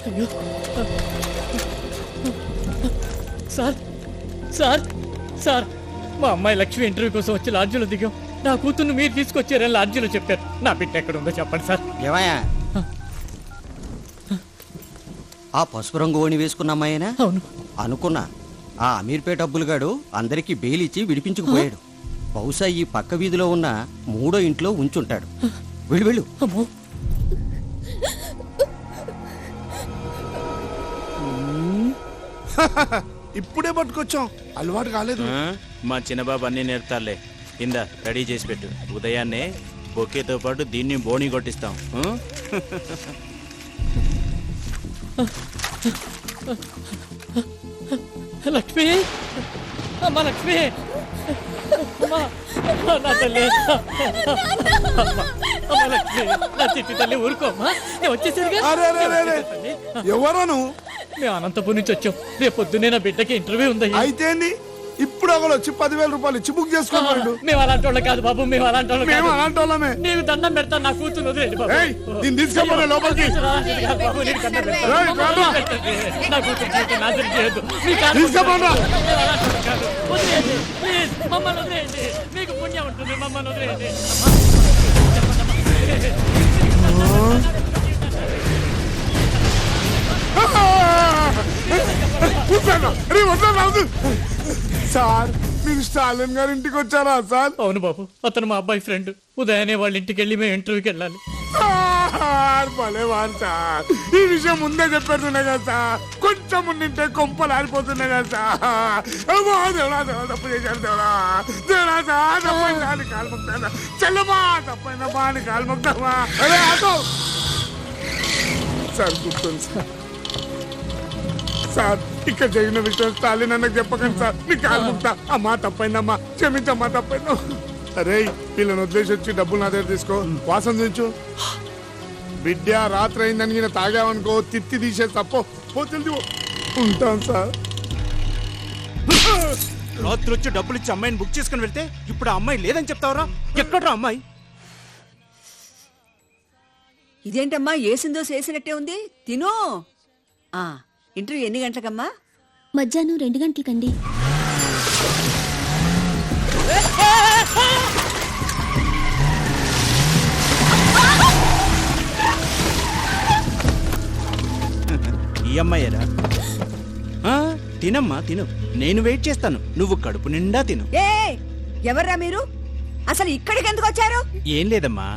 అయ్యో sir sir sir మా అమ్మాయి లక్ష్మి ఇంటర్వ్యూ కోసం వచ్చి లాడ్జిలో దిగాం. నా కూతుర్ను మీరు తీసుకొచ్చారని లాడ్జిలో చెప్పారు. నా బిడ్డ ఎక్కడ ఉందో చెప్పండి సార్. ఏమయ్యా ఆ పసుపు రంగు ఓణి వేసుకున్న అమ్మాయినా? అవును అనుకున్నా. ఆ అమీర్పేట అబ్బులుగాడు అందరికీ బెయిలిచ్చి విడిపించుకుపోయాడు. బహుశా ఈ పక్క వీధిలో ఉన్న 3వ ఇంట్లో ఉంచుంటాడు. వెళ్ళు వెళ్ళు. అమ్మో ఇప్పుడే పట్టుకొచ్చాం, అలవాటు కాలేదు. మా చిన్నబాబు అన్నీ నేర్పుతారులే. కింద రెడీ చేసి పెట్టు. ఉదయాన్నే బొకేతో పాటు దీన్ని బోణి కొట్టిస్తాం. లక్ష్మి అమ్మా లక్ష్మి అమ్మా నా తల్లి అమ్మా లక్ష్మి నా చిట్టి తల్లి ఊరుకోమ్మా. నేను వచ్చేసరిగా అరే అరే అరే అరే, ఎవరను? మేము అనంతపురం నుంచి వచ్చాం. రేపు పొద్దున్నే నా బిడ్డకి ఇంటర్వ్యూ ఉందయ్యా. అయితే ఇప్పుడు ఒకళ్ళు వచ్చి 10,000 రూపాయలు ఇచ్చి బుక్ చేసుకోండి. మేము అలాంటి వాళ్ళం కాదు బాబు, మేము అలాంటి వాళ్ళం మేము కాదు. అలాంటి వాళ్ళమే. నీకు దండం పెడతాను, నా కూతురు వదిలేండి బాబు. ఏయ్, దీన్ని తీసుకెళ్ళిపోండి లోపలికి. అలాంటిది కాదు బాబు, నీకు దండం పెడతాను. ఏయ్, రారా. నా కూతురు జీవితం నాశనం చేయొద్దు. మీ కాదు తీసుకెళ్ళిపోండి రా. మేము అలాంటి వాళ్ళం కాదు. వదిలేయండి ప్లీజ్, మమ్మల్ని వదిలేయండి. మీకు పుణ్యం ఉంటుంది, మమ్మల్ని వదిలేయండి. సార్ మీరు స్టాలిన్ గారి ఇంటికి వచ్చారా సార్? అవును బాబు, అతను మా అబ్బాయి ఫ్రెండ్. ఉదయాన్నే వాళ్ళ ఇంటికి వెళ్ళి మేము ఇంటర్వ్యూకి వెళ్ళాలి. సార్ భలేవారు సార్, ఈ విషయం ముందే చెప్పేస్తున్నాయి కదా సార్. కొంచెం ముందుంటే కొంపలు ఆరిపోతున్నాయి కదా సార్. అమ్మో దేవుడా, దేవుడా తప్పు చేశారు దేవుడా. దేవుడా సార్ తప్పైందా అని కాలు మొక్తారా? చెల్లమ్మా తప్పైందమ్మా అని కాలు మొక్తామా? అరే ఆటో సార్ కూర్చోండి సార్. సార్ ఇక్కడ జరిగిన విషయం స్టాలిన్ అన్నకు చెప్పకండి సార్. నీ కాలు మొక్తా. అమ్మా తప్పైందమ్మా, క్షమించమ్మా తప్పైందా. అరే వీళ్ళని వదిలేసి వచ్చి డబ్బులు నా దగ్గర తీసుకో, వాసన చూచు. బిడ్డ రాత్రి అయిందని ఈయన తాగామనుకో తిత్తి తీసే తప్ప పోతుంది. ఉంటాను సార్. రాత్రి వచ్చి డబ్బులు ఇచ్చి అమ్మాయిని బుక్ చేసుకుని వెళ్తే ఇప్పుడు ఆ అమ్మాయి లేదని చెప్తావరా? ఎక్కడ్రా అమ్మాయి? ఇదేంటమ్మా ఏసిందో చేసినట్టే ఉంది. తిను. ఇంటర్వ్యూ ఎన్ని గంటలకమ్మా? మధ్యాహ్నం 2 గంటలకండి. ఈ అమ్మాయిరా? తినమ్మా తిను, నేను వెయిట్ చేస్తాను. నువ్వు కడుపు నిండా తిను. ఏ ఎవర్రా మీరు? అసలు ఇక్కడికి ఎందుకు వచ్చారు? ఏం లేదమ్మా,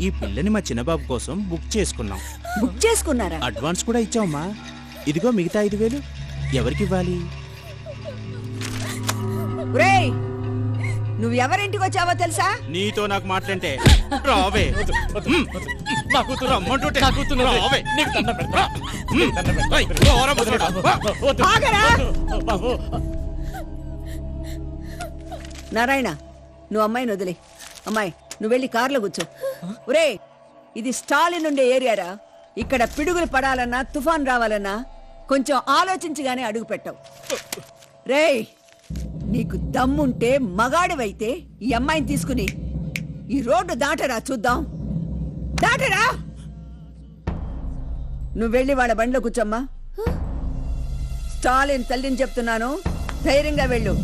ఈ పిల్లని మా చిన్నబాబు కోసం బుక్ చేసుకున్నాం. బుక్ చేసుకున్నారా? అడ్వాన్స్ కూడా ఇచ్చావమ్మా. ఇదిగో మిగతా 5,000 ఎవరికి ఇవ్వాలి? ఒరేయ్, నువ్వు ఎవరింటికి వచ్చావో తెలుసా? నీతో నాకు మాట్లాంటే రావే. నా కూతురు రమ్మంటుంటే నా కూతురు రావే. నీకు దండం పెడతా. ఏయ్, పోరా ముసలోడా. వద్దు. ఆగరా? బాబు నారాయణ, నువ్వు అమ్మాయిని వదిలే. అమ్మాయి నువ్వు వెళ్ళి కారులో కూర్చో. ఒరే, ఇది స్టాలిన్ ఉండే ఏరియారా. ఇక్కడ పిడుగులు పడాలన్నా తుఫాన్ రావాలన్నా కొంచెం ఆలోచించగానే అడుగు పెట్టావు. రేయ్, నీకు దమ్ముంటే మగాడివైతే ఈ అమ్మాయిని తీసుకుని ఈ రోడ్డు దాటరా చూద్దాం. దాటరా. నువ్వు వెళ్ళి వాళ్ళ బండిలో కూర్చోమ్మా. స్టాలిన్ తల్లిని చెప్తున్నాను, ధైర్యంగా వెళ్ళు.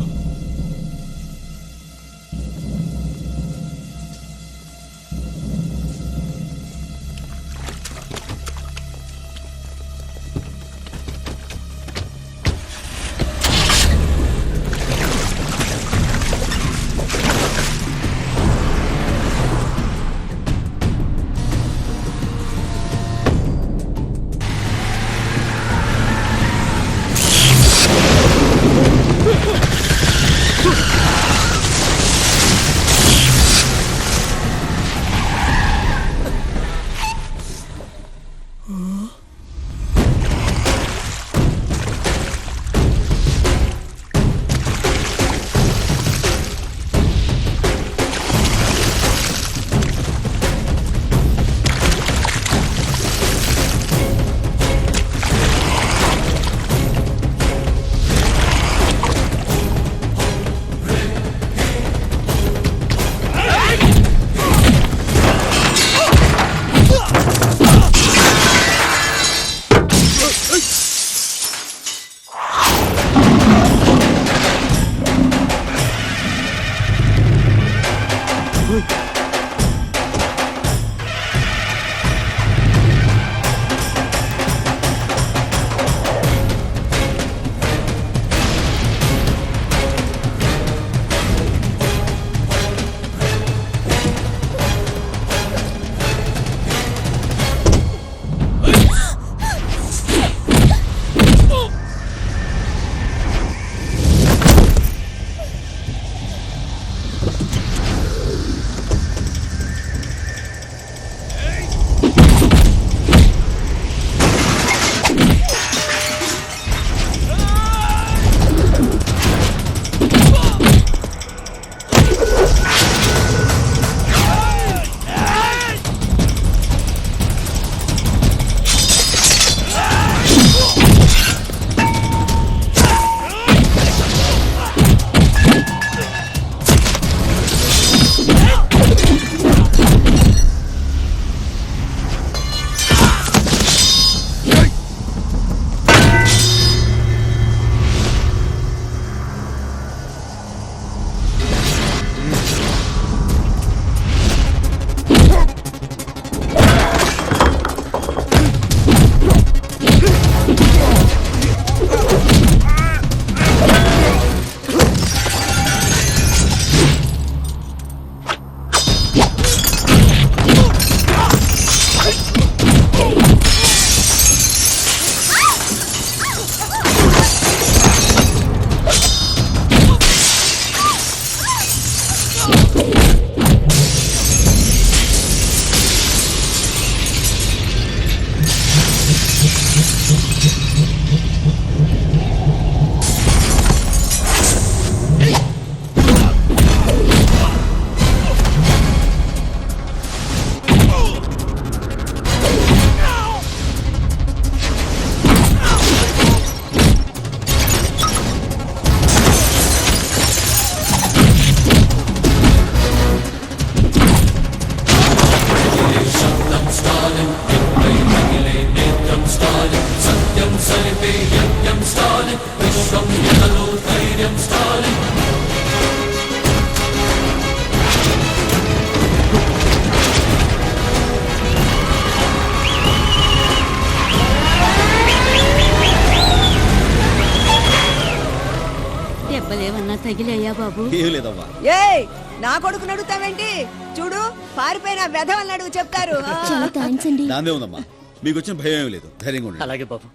దెబ్బలేమన్నా తగిలేయ్యా బాబు? ఏం లేదమ్మా. ఏయ్ నా కొడుకు నడుగుతావేంటి? చూడు పారిపోయిన వెధవల్ని అడుగు చెప్తారు. చాలా థ్యాంక్స్ అండి. దాందే ఉందమ్మా, మీకు వచ్చిన భయం ఏం లేదు, ధైర్యంగా ఉండండి. అలాగే బాబు.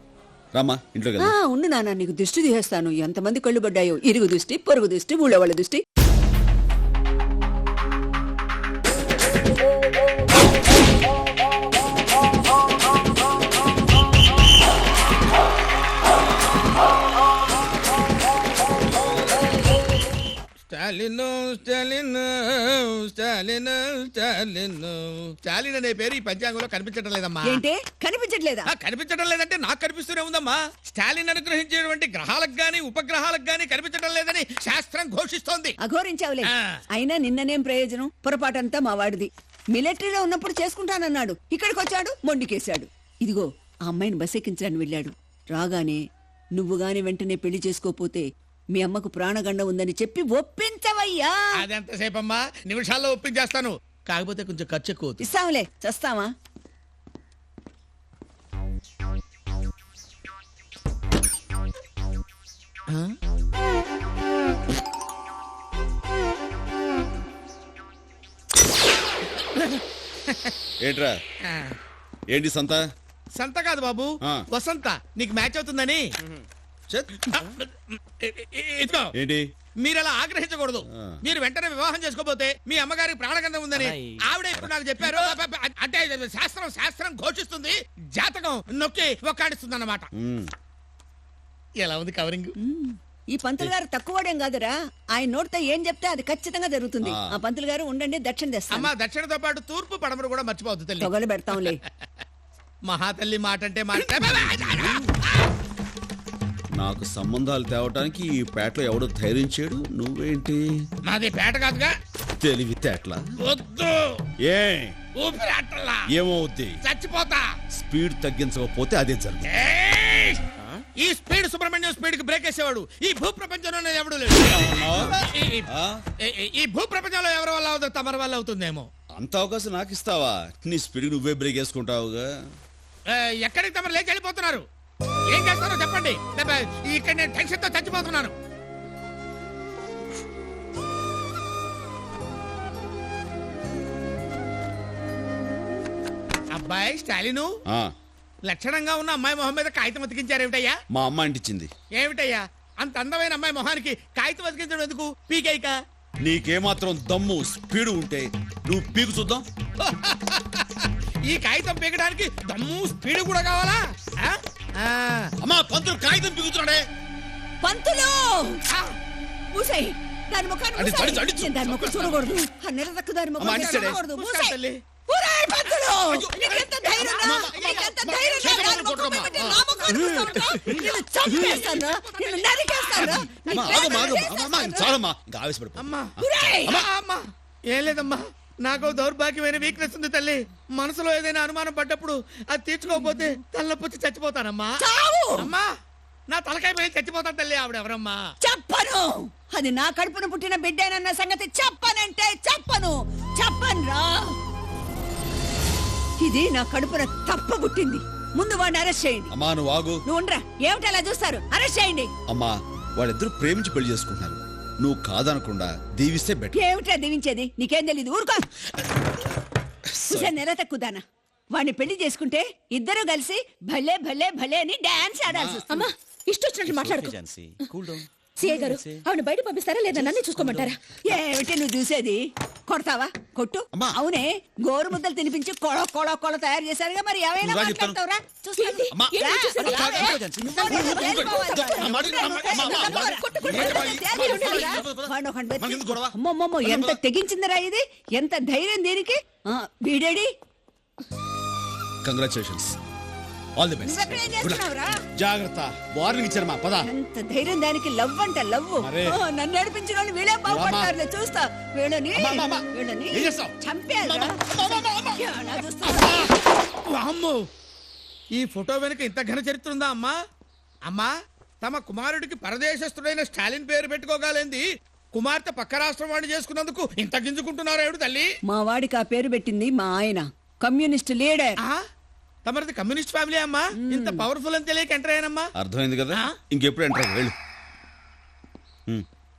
రామ్మా ఇంట్లోకి ఆ, వెళ్దాం. ఉండు నాన్న, నీకు దిష్టి తీసేస్తాను. ఎంతమంది కళ్ళు పడ్డాయో, ఇరుగు దిష్టి, పొరుగు దిష్టి, ఊళ్ళో వాళ్ళ దిష్టి. స్టాలిన్ స్టాలిన్ స్టాలిన్ స్టాలిన్ స్టాలిన్ అనే పేరు ఈ పంచాంగంలో కనిపించడం లేదమ్మా. ఏంటి కనిపించట్లేదా? కనిపించడం లేదంటే నాకు కనిపిస్తూనే ఉందమ్మా. స్టాలిన్ అనుగ్రహించేటువంటి గ్రహాలకు గాని ఉపగ్రహాలకు గాని కనిపించడం లేదని శాస్త్రం ఘోషిస్తోంది. అఘోరించావులే. ఆ. అయినా నిన్ననేం ప్రయోజనం? పొరపాటంతా మా వాడిది. మిలిటరీలో ఉన్నప్పుడు చేసుకుంటానన్నాడు, ఇక్కడికి వచ్చాడు మొండికేశాడు. ఇదిగో ఆ అమ్మాయిని బస్ ఎక్కించడానికి వెళ్ళాడు. రాగానే నువ్వు గాని వెంటనే పెళ్లి చేసుకోపోతే మీ అమ్మకు ప్రాణగండం ఉందని చెప్పి ఒప్పించవయ్యా. అదెంతసేపమ్మా, నిమిషాల్లో ఒప్పించేస్తాను. కాకపోతే కొంచెం ఖర్చు ఎక్కువ అవుతుంది. ఇస్తాంలే, చస్తావా? ఏంట్రా ఏంటి సంత? సంత కాదు బాబు, ఆ. వసంత. నీకు మ్యాచ్ అవుతుందని. చెత్. ఇదిగో, ఏంటి? మీరు అలా ఆగ్రహించకూడదు. ఆ. మీరు వెంటనే వివాహం చేసుకోపోతే మీ అమ్మగారికి ప్రాణగంధం ఉందని అమ్మాయి. ఆవిడ ఇప్పుడు నాకు చెప్పారు. అంటే శాస్త్రం శాస్త్రం ఘోషిస్తుంది, జాతకం నొక్కి ఒక్కాడిస్తుంది అన్నమాట. మ్మ్. ఎలా ఉంది కవరింగ్? ఈ పంతులు గారు తక్కువడేం కాదురా. ఆయన నోటితో ఏం చెప్తే అది ఖచ్చితంగా జరుగుతుంది. ఆ. ఆ పంతులు గారు ఉండండి, దక్షిణ తెస్తాం. అమ్మా, దక్షిణతో పాటు తూర్పు పడమరు కూడా మర్చిపోవద్దు తల్లి. తొగలు పెడతాంలే. మహాతల్లి మాట అంటే మాట. నాకు సంబంధాలు తేవటానికి ఈ పేటలో ఎవడో ధైర్యం చేయడు, నువ్వేంటి నాది పేట కాదుగా. తెలివి తేటలా? వద్దు, ఏ ఊపిరి అట్టల్లా, ఏమవుద్ది? చచ్చిపోతా. స్పీడ్ తగ్గించకపోతే అదే జరుగుతుంది. ఏయ్! ఈ స్పీడ్ సుబ్రహ్మణ్యం స్పీడ్ కి బ్రేక్ వేసేవాడు ఈ భూ ప్రపంచంలోనే ఎవడు లేడు. ఆ? ఈ భూ ప్రపంచంలో ఎవరి వల్ల అవుతుంది? తమరి వల్ల అవుతుందేమో. అంత అవకాశం నాకు ఇస్తావా? నీ స్పీడ్ నువ్వే బ్రేక్ వేసుకుంటావుగా. ఎక్కడికి తమరు లేచి వెళ్ళిపోతున్నారు? ఏం చేస్తారో చెప్పండి. ఇక్కడ నేను టెన్షన్ తో చచ్చిపోతున్నాను. అబ్బాయి స్టాలిను, ఆ, లక్షణంగా ఉన్న అమ్మాయి మొహం మీద కాగితం అతికించారేమిటయ్యా? మా అమ్మ అంటించింది. ఏమిటయ్యా అంత అందమైన అమ్మాయి మొహానికి కాగితం అతికించడం ఎందుకు? పీకైక. నీకేమాత్రం దమ్ము స్పీడ్ ఉంటే నువ్వు పీకు చూద్దాం. ఈ కాగితం పీకడానికి దమ్ము స్పీడ్ కూడా కావాలా? ఆ? ఆ. అమ్మా పంతులు కాగితం పీకుతున్నాడే. పంతులు మూసేయ్ దాని ముఖాన్ని అది మూసేయ్. అడిచు. నేను దాని ముఖం చూడకూడదు. ఆ నిరదక్కు దాని ముఖం అమ్మ, అడిచాడే. చూడకూడదు. మూసుకో మూసేయ్. తల్లి. ఊరేయ్ పంతులు! నీకెంత ధైర్యం రా? నీకెంత ధైర్యం రా? దాని ముఖం పెట్టి నా ముఖాన్ని చూస్తావురా? నిన్ను చంపేస్తానురా. నిన్ను నరికేస్తానురా. నీ అమ్మా, ఆగమ్మా, పేరు ఆగమ్మా. అమ్మా, చాలమ్మా, ఇంకా ఆవేశపడిపో. అమ్మా, ఊరేయ్! అమ్మా, ఏం లేదమ్మా, నాకు దౌర్భాగ్యమైన వీక్నెస్ ఉంది తల్లి. మనసులో ఏదైనా అనుమానం పడ్డప్పుడు అది తీర్చుకోకపోతే తలనొప్పి చచ్చిపోతానమ్మా. చావు! అమ్మా, నా తలకాయ పోయి చచ్చిపోతాను తల్లి. ఆవిడెవరమ్మా? చెప్పను. అది నా కడుపున పుట్టిన బిడ్డేనన్న సంగతి చెప్పనంటే చెప్పను. చెప్పనురా. ఇది నా కడుపున తప్ప పుట్టింది. ముందు వాడిని అరెస్ట్ చేయండి. అమ్మా నువ్వు ఆగు. నువ్వు ఉండరా. ఏమిటి అలా చూస్తారు? అరెస్ట్ చేయండి. అమ్మా వాళ్ళిద్దరూ ప్రేమించి పెళ్లి చేసుకుంటున్నారు. నువ్వు కాదనకుండా దీవిస్తే బెటర్. ఏమిట్రా దీవించేది? నీకేం తెలీదు. ఊరుకో. నెల తక్కుదానా వాడిని పెళ్లి చేసుకుంటే ఇద్దరు కలిసి భలే భలే భలే అని డాన్స్ ఆడాల్సి వస్తుంది. అమ్మా ఇష్టొచ్చినట్లు మాట్లాడుకో. సిఐ గారు ఆవిడ బయట పంపిస్తారా లేదా నన్ను చూసుకోమంటారా? ఏమిటి నువ్వు చూసేది? కొడతావా? కొట్టు. అమ్మా. అవునే, గోరు ముద్దలు తినిపించి కొళ కొళ కొళ తయారు చేశారుగా. మరి ఏమైనా నువ్వు రా చెప్తాను. మాట్లాడతావురా? చూస్తాను. ఏంటి? అమ్మా. ఏంటి రా. చూసేది? రా. వాడిని ఒకడిని పెట్టి- మనకెందుకు గొడవ? అమ్మమ్మమ్మ, ఎంత తెగించిందిరా ఇది. ఎంత ధైర్యం దీనికి. వీడేడి కంగ్రాచులేషన్స్, ఆల్ ది బెస్ట్. నువ్వెక్కడేం చేస్తున్నావురా? జాగ్రత్త, వార్నింగ్ ఇచ్చారు మా పద. ఎంత ధైర్యం దానికి. లవ్ అంట లవ్. మరే. నన్ను నడిపించిన వాళ్ళు వీళ్ళే బాగుపడతారులే. చూస్తా వీళ్ళని అమ్మా. వీళ్ళని ఏం చేస్తావ్? చంపేయాలిరా. ఎలా చూస్తావా? వామ్మో, ఈ ఫోటో వెనుక ఇంత ఘన చరిత్ర ఉందా అమ్మా? అమ్మా, తమ కుమారుడికి పరదేశస్థుడైన స్టాలిన్ పేరు పెట్టుకోగలేంది కుమార్తె పక్క రాష్ట్రం వాడిని చేసుకున్నందుకు ఇంత గింజుకుంటున్నారా ఏడు తల్లి? మా వాడికి ఆ పేరు పెట్టింది మా ఆయన, కమ్యూనిస్ట్ లీడర్. ఆ? తమరిది కమ్యూనిస్ట్ ఫ్యామిలీ అమ్మా? ఇంత పవర్ఫుల్ అని తెలియక ఎంటర్ అయ్యానమ్మా. అర్థమైంది కదా, ఇంకెప్పుడు ఎంటర్ వెళ్ళు.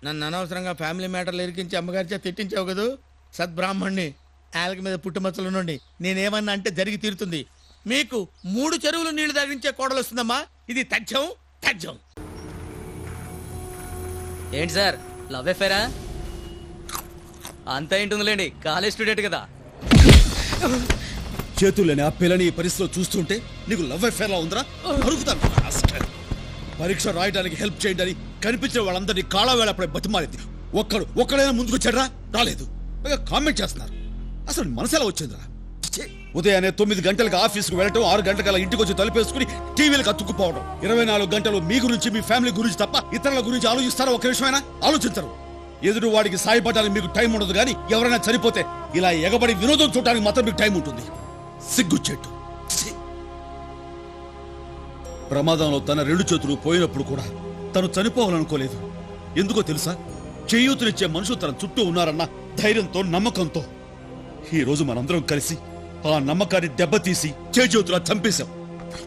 నన్ను అనవసరంగా ఫ్యామిలీ మ్యాటర్లు ఇరికించి అమ్మగారి చేత తిట్టించావు కదా. సద్బ్రాహ్మణ్ణి ఆలకి మీద పుట్టుమచ్చలు నుండి నేనేమన్నా అంటే జరిగి తీరుతుంది. మీకు 3 చెరువులు నీళ్లు తగ్గించే కోడలు వస్తుందమ్మా. ఇది తథ్యం తథ్యం. ఏంటి సార్ లవ్ ఎఫైరా? అంతా ఏంటుందిలేండి, కాలేజ్ స్టూడెంట్ కదా. చేతుల్లోని ఆ పిల్లని ఈ పరిస్థితిలో చూస్తుంటే నీకు లవ్ అఫేర్ లా ఉందిరా? అడుగుతాను. పరీక్ష రాయడానికి హెల్ప్ చేయండి అని కనిపించిన వాళ్ళందరినీ కాళ్ళ వేళపడే బతిమాలింది. ఒక్కడైనా ముందుకు చెడ్రా రాలేదు. కామెంట్ చేస్తున్నారు. అసలు మనసు ఎలా వచ్చిందిరా? ఉదయాన్నే 9 గంటలకు ఆఫీస్కి వెళ్ళటం, 6 గంటల ఇంటికి వచ్చి తలుపేసుకుని టీవీలకు అతుక్కుపోవడం. 24 గంటలు మీ గురించి మీ ఫ్యామిలీ గురించి తప్ప ఇతరుల గురించి ఆలోచిస్తారా? ఒక విషయమైనా ఆలోచించరు. ఎదురు వాడికి సాయపడడానికి మీకు టైం ఉండదు, కానీ ఎవరైనా చనిపోతే ఇలా ఎగబడి వినోదం చూడడానికి మాత్రం మీకు టైం ఉంటుంది. సిగ్గుచెట్టు. ప్రమాదంలో తన 2 చేతులు పోయినప్పుడు కూడా తను చనిపోవాలనుకోలేదు. ఎందుకో తెలుసా? చేయూతనిచ్చే మనుషులు తన చుట్టూ ఉన్నారన్న ధైర్యంతో, నమ్మకంతో. ఈ రోజు మనందరం కలిసి ఆ నమ్మకాన్ని దెబ్బతీసి చేయూతులా చంపేశాం.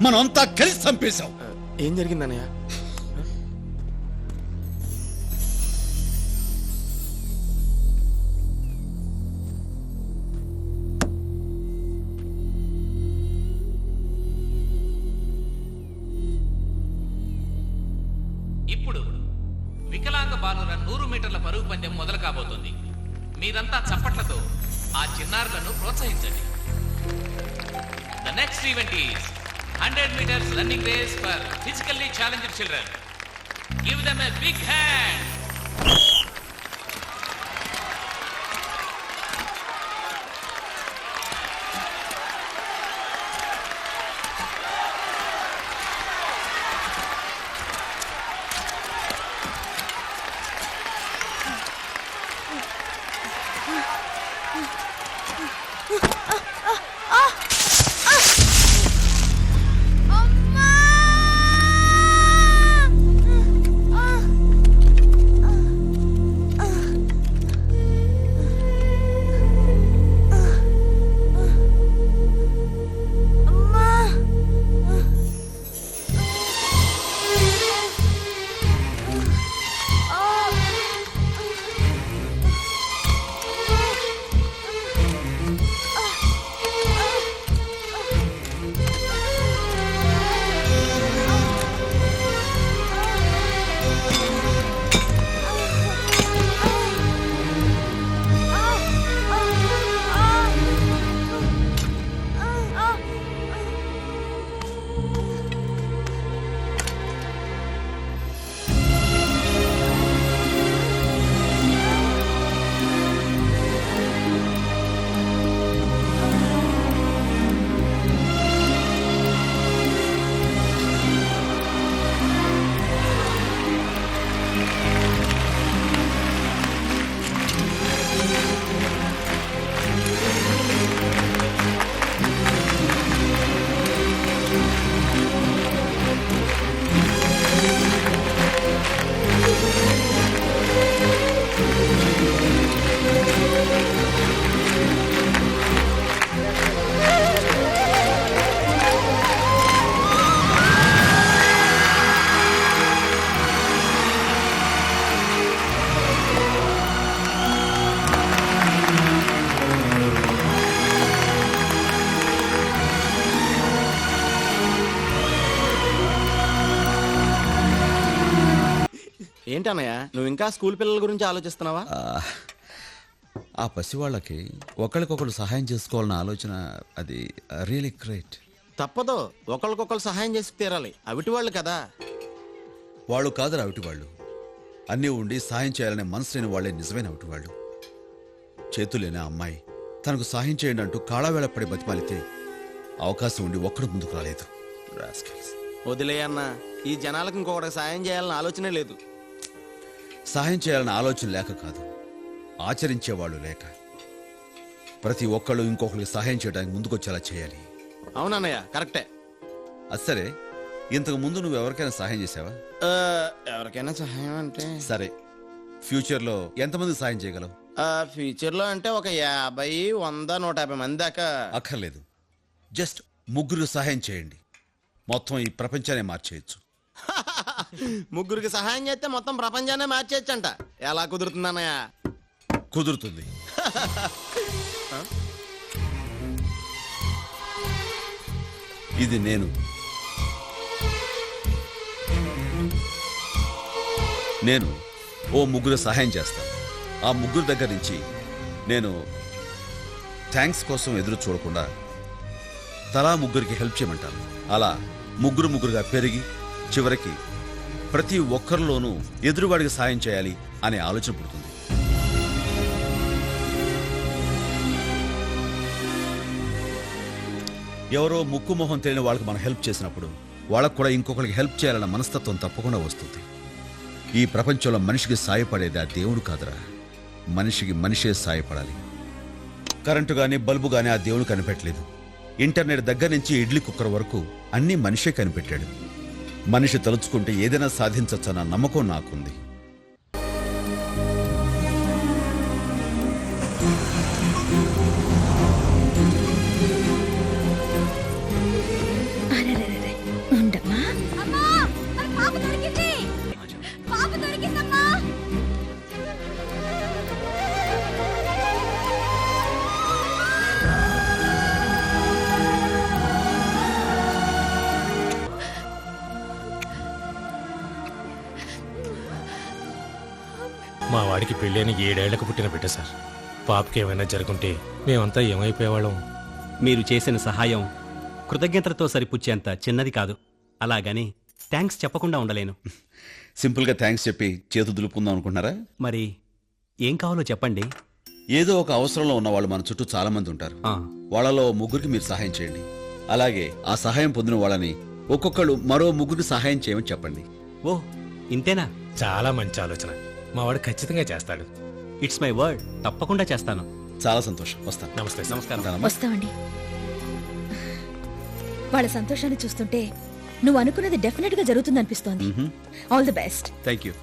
మనం అంతా కలిసి చంపేశాం. ఏం జరిగిందన్నయ్య? ఇప్పుడు వికలాంగ బాలుర 100 మీటర్ల పరుగు పందెం మొదలు కాబోతుంది. మీరంతా చప్పట్లతో ఆ చిన్నారులను ప్రోత్సహించండి. The next event is 100 meters running race for physically challenged children. Give them a big hand. ఏంటన్నయ్య నువ్వు ఇంకా స్కూల్ పిల్లల గురించి ఆలోచిస్తున్నావా? ఆ పసివాళ్ళకి ఒకరికొకరు సహాయం చేసుకోవాలన్న ఆలోచన అది రియలీ గ్రేట్. తప్పదు, ఒకరికొకరు సహాయం చేసి తీరాలి. అవిటి వాళ్ళు కదా. వాళ్ళు కాదురా అవిటి వాళ్ళు. అన్నీ ఉండి సాయం చేయాలనే మనసు లేని వాళ్ళే నిజమైన అవిటి వాళ్ళు. చేతులేని అమ్మాయి తనకు సహాయం చేయండి అంటూ కాళావేళ పడి బతిమాలితే అవకాశం ఉండి ఒక్కడు ముందుకు రాలేదు. వదిలేయన్నా, ఈ జనాలకు ఇంకొకటి సాయం చేయాలన్న ఆలోచనే లేదు. సహాయం చేయాలన్న ఆలోచన లేక కాదు, ఆచరించేవాళ్ళు లేక. ప్రతి ఒక్కళ్ళు ఇంకొకరికి సహాయం చేయడానికి ముందుకొచ్చేలా చేయాలి. అవునన్నయ్య, కరెక్టే. అది సరే, ఇంతకు ముందు నువ్వు ఎవరికైనా సహాయం చేసావా? ఎవరికైనా సహాయం అంటే సరే, ఫ్యూచర్లో ఎంతమంది సహాయం చేయగలవు? ఫ్యూచర్ లో అంటే ఒక 50, 100, 150 మంది దాకా. అక్కర్లేదు, జస్ట్ 3 సహాయం చేయండి, మొత్తం ఈ ప్రపంచాన్ని మార్చేయచ్చు. 3 సహాయం చేస్తే మొత్తం ప్రపంచాన్ని మార్చేయచ్చంట. ఎలా కుదురుతుందన్నయ్య? కుదురుతుంది. ఇది నేను ఓ 3 సహాయం చేస్తాను. ఆ 3 దగ్గర నుంచి నేను థ్యాంక్స్ కోసం ఎదురు చూడకుండా తలా 3కి హెల్ప్ చేయమంటాను. అలా 3గా పెరిగి చివరికి ప్రతి ఒక్కరిలోనూ ఎదురువాడికి సాయం చేయాలి అనే ఆలోచన పుడుతుంది. ఎవరో ముక్కు మొహం తెలియని వాళ్ళకి మనం హెల్ప్ చేసినప్పుడు వాళ్ళకు కూడా ఇంకొకరికి హెల్ప్ చేయాలన్న మనస్తత్వం తప్పకుండా వస్తుంది. ఈ ప్రపంచంలో మనిషికి సాయపడేది ఆ దేవుడు కాదురా, మనిషికి మనిషే సాయపడాలి. కరెంటు గానీ బల్బు గానీ ఆ దేవుడు కనిపెట్టలేదు. ఇంటర్నెట్ దగ్గర నుంచి ఇడ్లీ కుక్కర్ వరకు అన్నీ మనిషే కనిపెట్టాడు. మనిషి తలుచుకుంటే ఏదైనా సాధించచ్చన్న నమ్మకం నాకుంది. ఉండమ్మా. మా వాడికి పెళ్ళైన 7 ఏళ్లకు పుట్టిన బిడ్డ సార్. పాపకి ఏమైనా జరుగుంటే మేమంతా ఏమైపోయేవాళ్ళం. మీరు చేసిన సహాయం కృతజ్ఞతలతో సరిపుచ్చేంత చిన్నది కాదు. అలాగని థ్యాంక్స్ చెప్పకుండా ఉండలేను. సింపుల్గా థ్యాంక్స్ చెప్పి చేతు దులుపుకుందాం అనుకుంటున్నారా? మరి ఏం కావాలో చెప్పండి. ఏదో ఒక అవసరంలో ఉన్న వాళ్ళు మన చుట్టూ చాలా మంది ఉంటారు. వాళ్ళలో 3కి మీరు సహాయం చేయండి. అలాగే ఆ సహాయం పొందిన వాళ్ళని ఒక్కొక్కళ్ళు మరో 3కి సహాయం చేయమని చెప్పండి. ఓ ఇంతేనా? చాలా మంచి ఆలోచన. మా వాడు ఖచ్చితంగా చేస్తాడు. ఇట్స్ మై వర్డ్, తప్పకుండా చేస్తాను. చాలా సంతోషం. వస్తాను. నమస్తే. నమస్కారం. వస్తామండి. వాళ్ళ సంతోషాన్ని చూస్తుంటే నువ్వు అనుకున్నది డెఫినెట్ గా జరుగుతుందనిపిస్తోంది. All the best. Thank you.